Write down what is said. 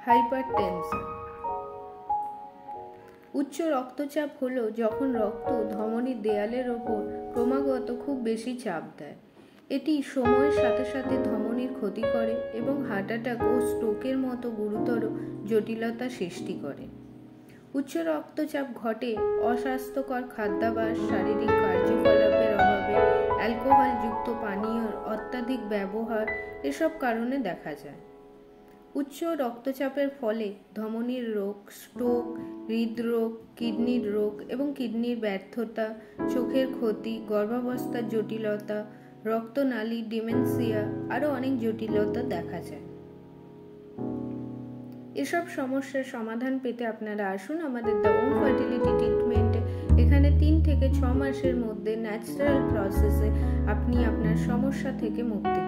Hypertension. উচ্চ রক্তচাপ হলো যখন রক্ত ধমনীর দেয়ালের ওপর ক্রমাগত খুব বেশি চাপ দেয়। এটি সময়ের সাথে সাথে ধমনীর ক্ষতি করে এবং হার্ট অ্যাটাক ও স্ট্রোকের মতো গুরুতর জটিলতা সৃষ্টি করে। উচ্চ রক্তচাপ ঘটে অস্বাস্থ্যকর খাদ্যাভ্যাস, শারীরিক কার্যকলাপের অভাবে, অ্যালকোহলযুক্ত পানীয়র অত্যাধিক ব্যবহার এসব কারণে দেখা যায়। উচ্চ রক্তচাপের ফলে ধমনীর রোগ, স্ট্রোক, হৃদরোগ, কিডনির রোগ এবং কিডনির ব্যর্থতা, চোখের ক্ষতি, গর্ভাবস্থার জটিলতা, রক্তনালী, ডিমেনশিয়া আরও অনেক জটিলতা দেখা যায়। এসব সমস্যার সমাধান পেতে আপনারা আসুন আমাদের দ্য ওম ফার্টিলিটি ট্রিটমেন্টে। এখানে 3 থেকে 6 মাসের মধ্যে ন্যাচারাল প্রসেসে আপনি আপনার সমস্যা থেকে মুক্তি